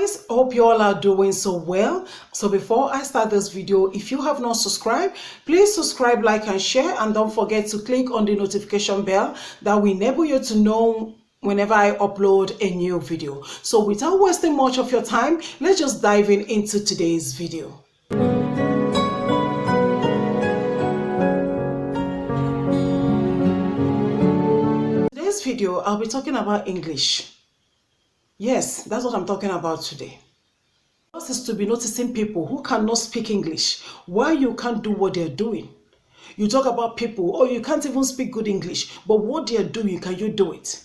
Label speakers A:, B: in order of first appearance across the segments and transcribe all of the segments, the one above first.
A: guys, hope you all are doing so well. So before I start this video, if you have not subscribed, please subscribe, like and share, and don't forget to click on the notification bell that will enable you to know whenever I upload a new video. So without wasting much of your time, let's just dive into today's video. Today's video, I'll be talking about English. Yes, that's what I'm talking about today. First is to be noticing people who cannot speak English, why you can't do what they're doing. You talk about people, oh, you can't even speak good English, but what they're doing, can you do it?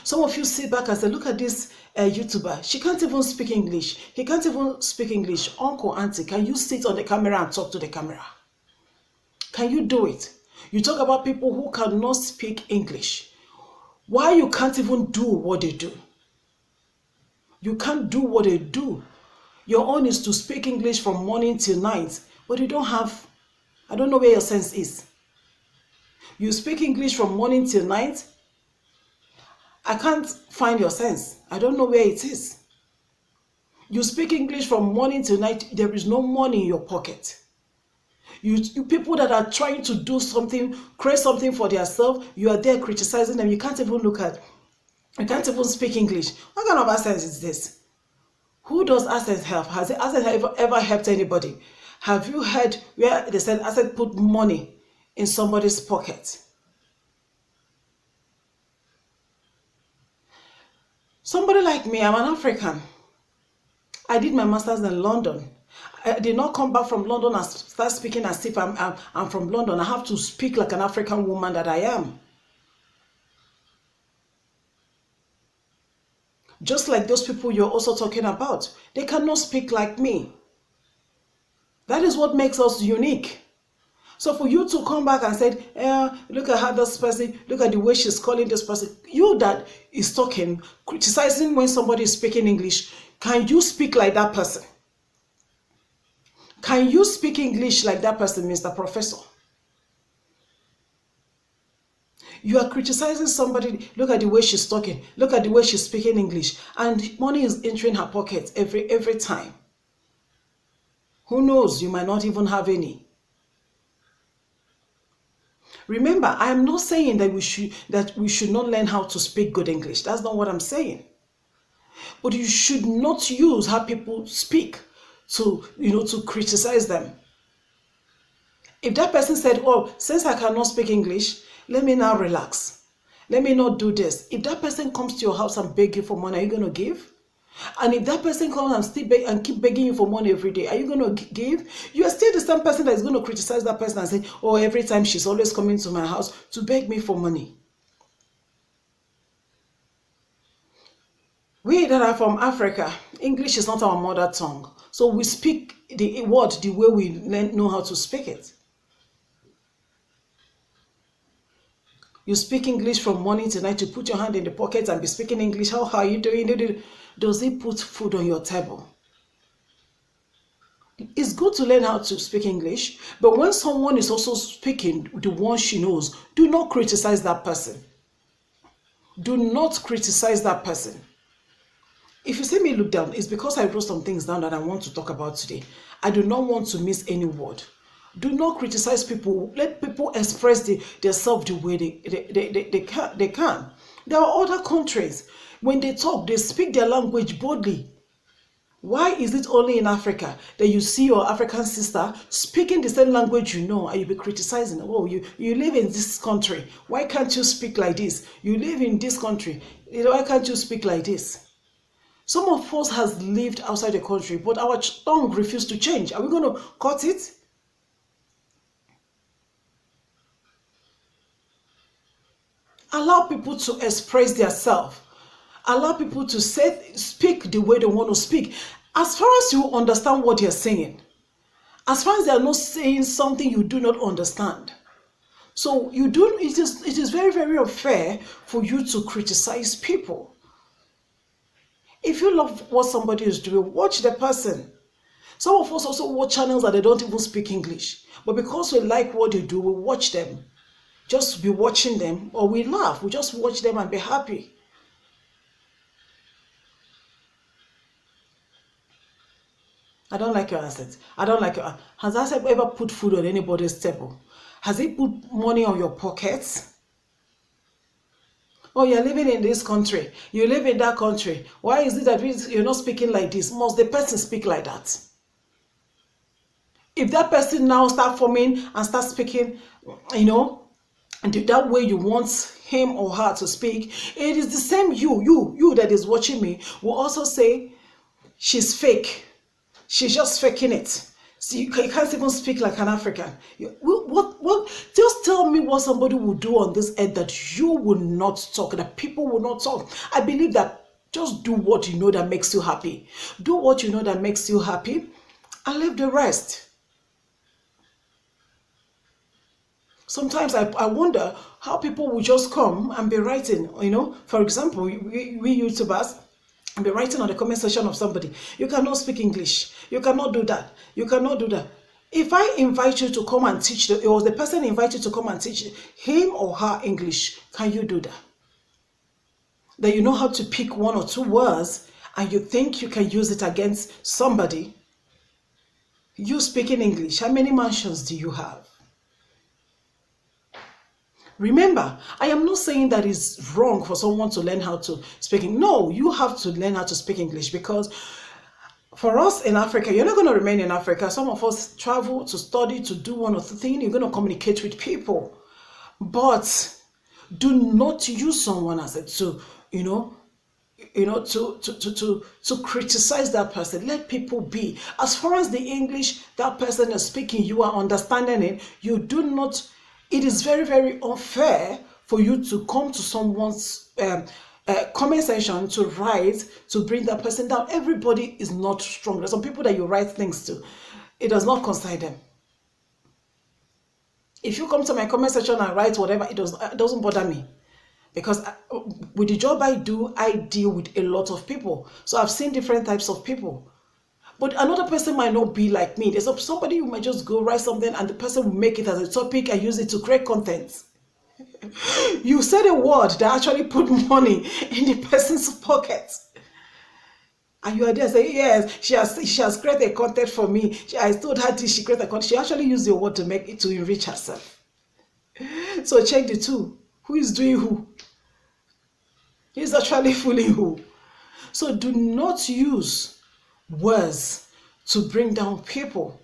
A: Some of you sit back and say, look at this YouTuber, she can't even speak English, he can't even speak English. Uncle, auntie, can you sit on the camera and talk to the camera? Can you do it? You talk about people who cannot speak English, why you can't even do what they do? You can't do what they do. Your own is to speak English from morning till night, but you don't have, I don't know where your sense is. You speak English from morning till night, I can't find your sense. I don't know where it is. You speak English from morning till night, there is no money in your pocket. You people that are trying to do something, create something for themselves, you are there criticizing them. You can't even speak English. What kind of accent is this? Who does accent help? Has accent ever helped anybody? Have you heard where they said accent put money in somebody's pocket? Somebody like me, I'm an African. I did my master's in London. I did not come back from London and start speaking as if I'm from London. I have to speak like an African woman that I am. Just like those people you're also talking about, they cannot speak like me. That is what makes us unique. So for you to come back and say, look at how this person, look at the way she's calling this person, you that is talking, criticizing when somebody is speaking English, can you speak like that person? Can you speak English like that person, Mr. Professor? You are criticizing somebody, look at the way she's talking, look at the way she's speaking English, and money is entering her pocket every time. Who knows, you might not even have any. Remember, I am not saying that we should not learn how to speak good English. That's not what I'm saying. But you should not use how people speak to criticize them. If that person said, oh, since I cannot speak English, let me now relax. Let me not do this. If that person comes to your house and beg you for money, are you going to give? And if that person comes and still beg and keep begging you for money every day, are you going to give? You are still the same person that is going to criticize that person and say, oh, every time she's always coming to my house to beg me for money. We that are from Africa, English is not our mother tongue. So we speak the word the way we know how to speak it. You speak English from morning to night. You put your hand in the pocket and be speaking English. How are you doing? Does it put food on your table? It's good to learn how to speak English, but when someone is also speaking the one she knows, do not criticize that person. Do not criticize that person. If you see me look down, it's because I wrote some things down that I want to talk about today. I do not want to miss any word. Do not criticize people. Let people express themselves the way they can. There are other countries, when they talk, they speak their language boldly. Why is it only in Africa that you see your African sister speaking the same language you know and you be criticizing? Oh, you live in this country. Why can't you speak like this? You live in this country. Why can't you speak like this? Some of us has lived outside the country, but our tongue refuses to change. Are we going to cut it? Allow people to express themselves. Allow people to speak the way they want to speak. As far as you understand what they're saying. As far as they are not saying something you do not understand. So it is very, very unfair for you to criticize people. If you love what somebody is doing, watch the person. Some of us also watch channels that they don't even speak English. But because we like what they do, we watch them. Just be watching them, or we laugh. We just watch them and be happy. I don't like your accent. I don't like your. Has that ever put food on anybody's table? Has it put money on your pockets? Oh, you're living in this country. You live in that country. Why is it that you're not speaking like this? Must the person speak like that? If that person now start forming and start speaking, and that way you want him or her to speak, it is the same you that is watching me will also say, she's fake. She's just faking it. So you can't even speak like an African. What? Just tell me what somebody will do on this earth that you will not talk, that people will not talk. I believe that just do what you know that makes you happy. Do what you know that makes you happy and leave the rest. Sometimes I wonder how people will just come and be writing, for example, we YouTubers, and be writing on the comment section of somebody, you cannot speak English, you cannot do that, you cannot do that. If I invite you to come and teach, or the person invite you to come and teach him or her English, can you do that? That you know how to pick one or two words and you think you can use it against somebody? You speaking English, how many mansions do you have? Remember, I am not saying that it's wrong for someone to learn how to speak English. No, you have to learn how to speak English, because for us in Africa, you're not going to remain in Africa. Some of us travel to study, to do one or the thing. You're going to communicate with people. But do not use someone as a to criticize that person. Let people be. As far as the English that person is speaking, you are understanding it. You do not. It is very, very unfair for you to come to someone's comment section to write to bring that person down. Everybody is not strong. There's some people that you write things to, it does not concern them. If you come to my comment section and write whatever, it doesn't bother me. Because with the job I do, I deal with a lot of people. So I've seen different types of people. But another person might not be like me. There's somebody who might just go write something and the person will make it as a topic and use it to create content. You said a word that actually put money in the person's pocket. And you are there saying, yes, she has created content for me. I told her this, she created content. She actually used your word to make it, to enrich herself. So check the two. Who is doing who? He's actually fooling who? So do not use words to bring down people.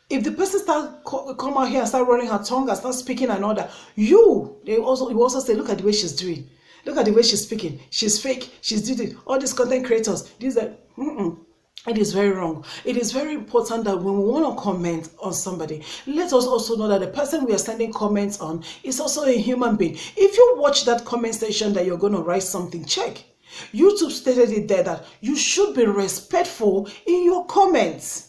A: If the person come out here and start rolling her tongue and start speaking another, you also say, look at the way she's doing. Look at the way she's speaking. She's fake. She's doing it. All these content creators. It is very wrong. It is very important that when we want to comment on somebody, let us also know that the person we are sending comments on is also a human being. If you watch that comment section that you're going to write something, check. YouTube stated it there that you should be respectful in your comments.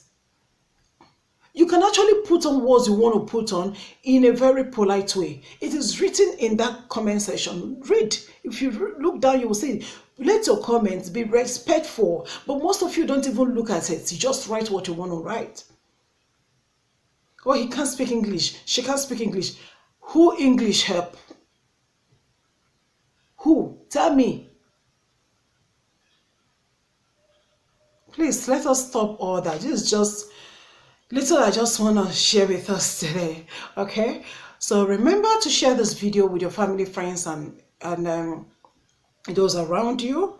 A: You can actually put on words you want to put on in a very polite way. It is written in that comment section. Read. If you look down, you will see. Let your comments be respectful. But most of you don't even look at it. You just write what you want to write. Oh, he can't speak English. She can't speak English. Who English help? Who? Tell me. Please, let us stop all that. This is just little I just want to share with us today. Okay? So remember to share this video with your family, friends, and those around you.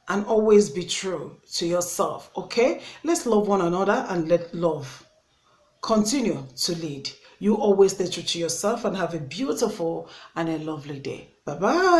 A: And always be true to yourself. Okay? Let's love one another and let love continue to lead. You always stay true to yourself and have a beautiful and a lovely day. Bye-bye.